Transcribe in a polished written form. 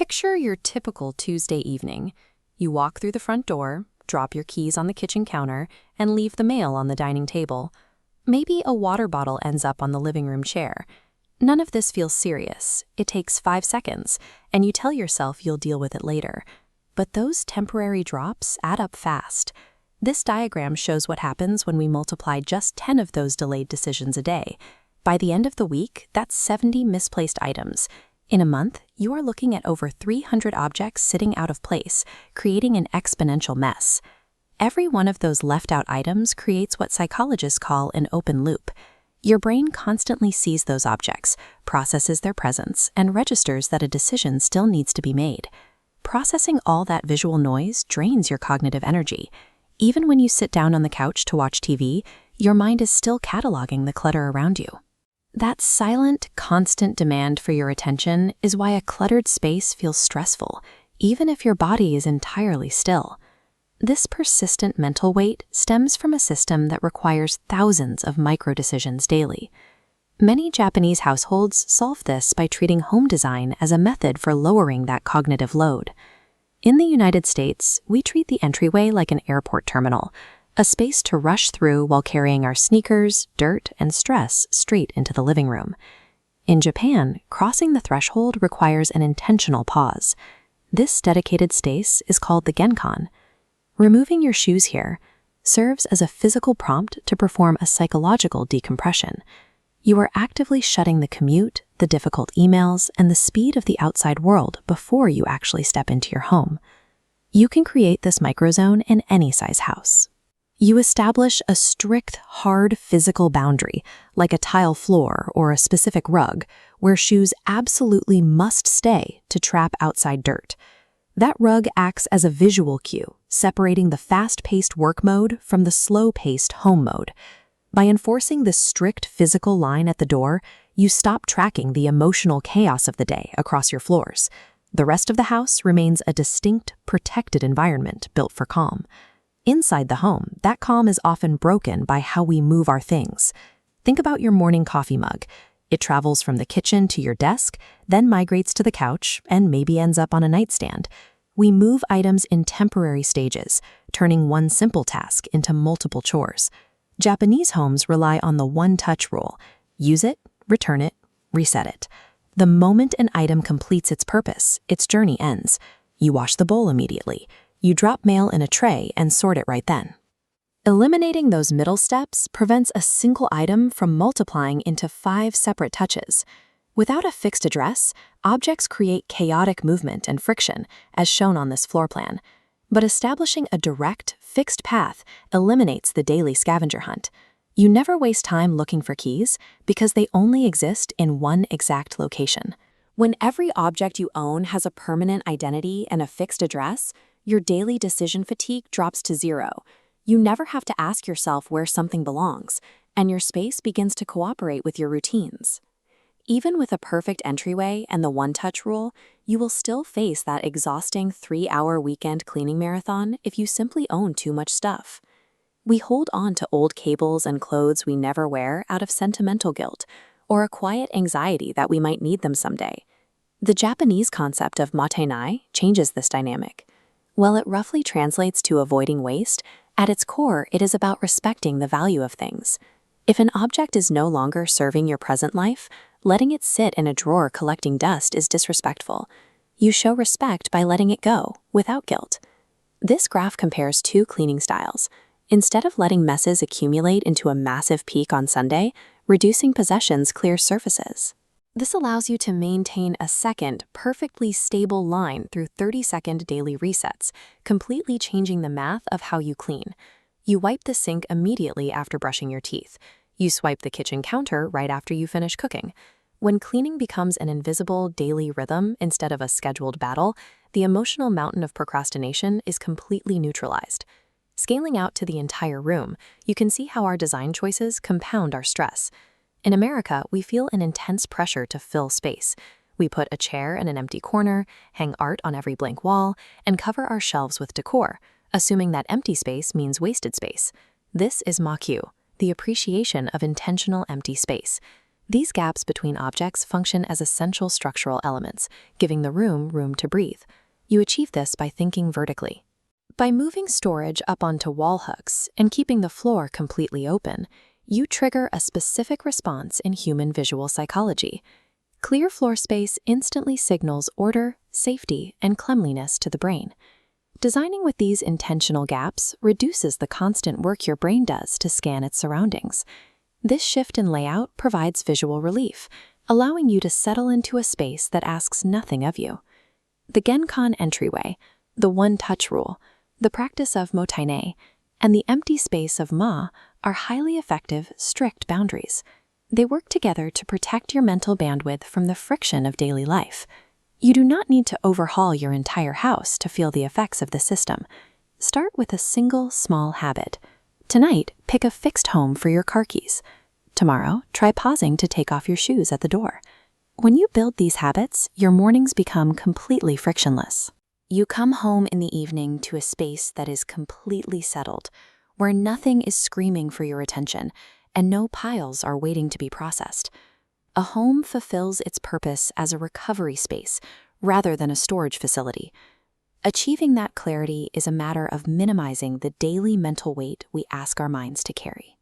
Picture your typical Tuesday evening. You walk through the front door, drop your keys on the kitchen counter, and leave the mail on the dining table. Maybe a water bottle ends up on the living room chair. None of this feels serious. It takes 5 seconds, and you tell yourself you'll deal with it later. But those temporary drops add up fast. This diagram shows what happens when we multiply just 10 of those delayed decisions a day. By the end of the week, that's 70 misplaced items. In a month, you are looking at over 300 objects sitting out of place, creating an exponential mess. Every one of those left-out items creates what psychologists call an open loop. Your brain constantly sees those objects, processes their presence, and registers that a decision still needs to be made. Processing all that visual noise drains your cognitive energy. Even when you sit down on the couch to watch TV, your mind is still cataloging the clutter around you. That silent, constant demand for your attention is why a cluttered space feels stressful, even if your body is entirely still. This persistent mental weight stems from a system that requires thousands of micro-decisions daily. Many Japanese households solve this by treating home design as a method for lowering that cognitive load. In the United States, we treat the entryway like an airport terminal, a space to rush through while carrying our sneakers, dirt, and stress straight into the living room. In Japan, crossing the threshold requires an intentional pause. This dedicated space is called the genkan. Removing your shoes here serves as a physical prompt to perform a psychological decompression. You are actively shutting the commute, the difficult emails, and the speed of the outside world before you actually step into your home. You can create this microzone in any size house. You establish a strict, hard physical boundary, like a tile floor or a specific rug, where shoes absolutely must stay to trap outside dirt. That rug acts as a visual cue, separating the fast-paced work mode from the slow-paced home mode. By enforcing this strict physical line at the door, you stop tracking the emotional chaos of the day across your floors. The rest of the house remains a distinct, protected environment built for calm. Inside the home, that calm is often broken by how we move our things. Think about your morning coffee mug. It travels from the kitchen to your desk, then migrates to the couch, and maybe ends up on a nightstand. We move items in temporary stages, turning one simple task into multiple chores. Japanese homes rely on the one-touch rule. Use it, return it, reset it. The moment an item completes its purpose, its journey ends. You wash the bowl immediately. You drop mail in a tray and sort it right then. Eliminating those middle steps prevents a single item from multiplying into 5 separate touches. Without a fixed address, objects create chaotic movement and friction, as shown on this floor plan. But establishing a direct, fixed path eliminates the daily scavenger hunt. You never waste time looking for keys because they only exist in one exact location. When every object you own has a permanent identity and a fixed address, your daily decision fatigue drops to 0. You never have to ask yourself where something belongs, and your space begins to cooperate with your routines. Even with a perfect entryway and the one-touch rule, you will still face that exhausting 3-hour weekend cleaning marathon if you simply own too much stuff. We hold on to old cables and clothes we never wear out of sentimental guilt or a quiet anxiety that we might need them someday. The Japanese concept of matenai changes this dynamic. While it roughly translates to avoiding waste, at its core it is about respecting the value of things. If an object is no longer serving your present life, letting it sit in a drawer collecting dust is disrespectful. You show respect by letting it go, without guilt. This graph compares 2 cleaning styles. Instead of letting messes accumulate into a massive peak on Sunday, reducing possessions clears surfaces. This allows you to maintain a second, perfectly stable line through 30-second daily resets, completely changing the math of how you clean. You wipe the sink immediately after brushing your teeth. You swipe the kitchen counter right after you finish cooking. When cleaning becomes an invisible daily rhythm instead of a scheduled battle, the emotional mountain of procrastination is completely neutralized. Scaling out to the entire room, you can see how our design choices compound our stress. In America, we feel an intense pressure to fill space. We put a chair in an empty corner, hang art on every blank wall, and cover our shelves with decor, assuming that empty space means wasted space. This is makyu, the appreciation of intentional empty space. These gaps between objects function as essential structural elements, giving the room to breathe. You achieve this by thinking vertically. By moving storage up onto wall hooks and keeping the floor completely open, you trigger a specific response in human visual psychology. Clear floor space instantly signals order, safety, and cleanliness to the brain. Designing with these intentional gaps reduces the constant work your brain does to scan its surroundings. This shift in layout provides visual relief, allowing you to settle into a space that asks nothing of you. The Genkan entryway, the one-touch rule, the practice of motaine, and the empty space of ma are highly effective, strict boundaries. They work together to protect your mental bandwidth from the friction of daily life. You do not need to overhaul your entire house to feel the effects of the system. Start with a single small habit. Tonight, pick a fixed home for your car keys. Tomorrow, try pausing to take off your shoes at the door. When you build these habits, your mornings become completely frictionless. You come home in the evening to a space that is completely settled, where nothing is screaming for your attention and no piles are waiting to be processed. A home fulfills its purpose as a recovery space rather than a storage facility. Achieving that clarity is a matter of minimizing the daily mental weight we ask our minds to carry.